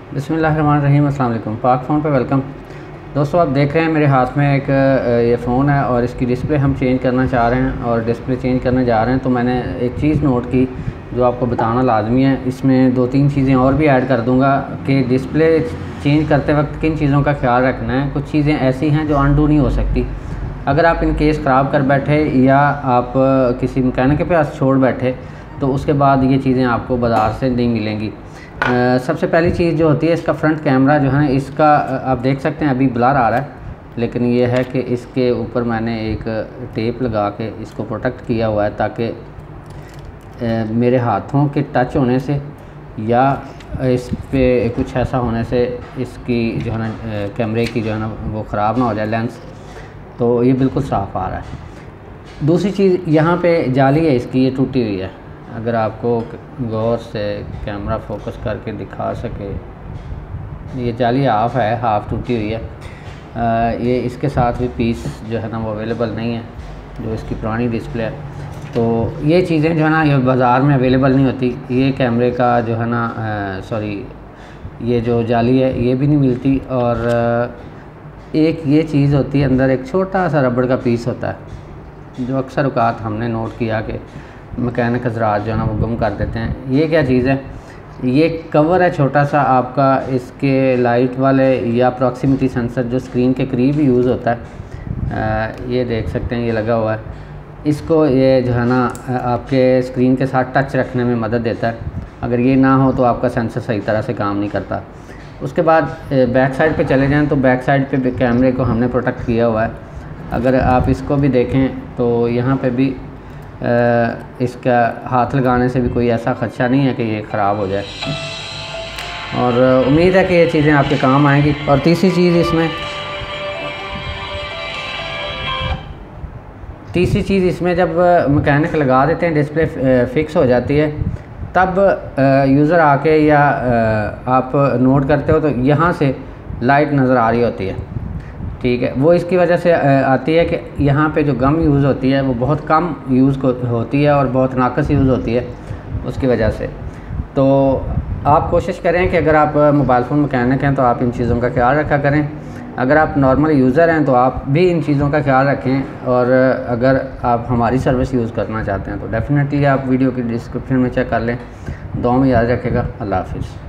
बिस्मिल्लाहिर्रहमानिर्रहीम, अस्सलाम वालेकुम। पाक फ़ोन पे वेलकम। दोस्तों, आप देख रहे हैं मेरे हाथ में एक ये फ़ोन है और इसकी डिस्प्ले हम चेंज करना चाह रहे हैं और डिस्प्ले चेंज करने जा रहे हैं। तो मैंने एक चीज़ नोट की जो आपको बताना लाजमी है। इसमें 2-3 चीज़ें और भी ऐड कर दूँगा कि डिस्प्ले चेंज करते वक्त किन चीज़ों का ख्याल रखना है। कुछ चीज़ें ऐसी हैं जो अनडू नहीं हो सकती। अगर आप इन केस ख़राब कर बैठे या आप किसी मैकेनिक के पास छोड़ बैठे तो उसके बाद ये चीज़ें आपको बाज़ार से नहीं मिलेंगी। सबसे पहली चीज़ जो होती है, इसका फ्रंट कैमरा जो है, इसका आप देख सकते हैं अभी ब्लर आ रहा है, लेकिन ये है कि इसके ऊपर मैंने एक टेप लगा के इसको प्रोटेक्ट किया हुआ है ताकि मेरे हाथों के टच होने से या इस पे कुछ ऐसा होने से इसकी जो है ना कैमरे की जो है ना वो ख़राब ना हो जाए लेंस। तो ये बिल्कुल साफ़ आ रहा है। दूसरी चीज़, यहाँ पे जाली है इसकी, ये टूटी हुई है। अगर आपको गौर से कैमरा फोकस करके दिखा सके, ये जाली हाफ़ टूटी हुई है। ये इसके साथ भी पीस जो है ना वो अवेलेबल नहीं है, जो इसकी पुरानी डिस्प्ले है। तो ये चीज़ें जो है ना ये बाज़ार में अवेलेबल नहीं होती। ये कैमरे का जो है ना ये जो जाली है ये भी नहीं मिलती। और एक ये चीज़ होती है, अंदर एक छोटा सा रबड़ का पीस होता है जो अक्सर औक़ात हमने नोट किया कि मैकेनिक हज़रात जो है ना वो गुम कर देते हैं। ये क्या चीज़ है? ये कवर है छोटा सा आपका, इसके लाइट वाले या प्रॉक्सिमिटी सेंसर जो स्क्रीन के करीब यूज़ होता है। ये देख सकते हैं, ये लगा हुआ है। इसको ये जो है ना आपके स्क्रीन के साथ टच रखने में मदद देता है। अगर ये ना हो तो आपका सेंसर सही तरह से काम नहीं करता। उसके बाद बैक साइड पे चले जाएं तो बैक साइड पे कैमरे को हमने प्रोटेक्ट किया हुआ है। अगर आप इसको भी देखें तो यहाँ पे भी इसका हाथ लगाने से भी कोई ऐसा ख़दशा नहीं है कि ये ख़राब हो जाए। और उम्मीद है कि ये चीज़ें आपके काम आएंगी। और तीसरी चीज़ इसमें जब मैकेनिक लगा देते हैं, डिस्प्ले फ़िक्स हो जाती है, तब यूज़र आके या आप नोट करते हो तो यहाँ से लाइट नज़र आ रही होती है। ठीक है, वो इसकी वजह से आती है कि यहाँ पे जो गम यूज़ होती है वो बहुत कम यूज़ होती है और बहुत नाकस यूज़ होती है उसकी वजह से। तो आप कोशिश करें कि अगर आप मोबाइल फ़ोन मैकेनिक हैं तो आप इन चीज़ों का ख्याल रखा करें। अगर आप नॉर्मल यूज़र हैं तो आप भी इन चीज़ों का ख्याल रखें। और अगर आप हमारी सर्विस यूज़ करना चाहते हैं तो डेफ़िनेटली आप वीडियो की डिस्क्रिप्शन में चेक कर लें। दुआ में याद रखेगा। अल्लाह हाफ़िज़।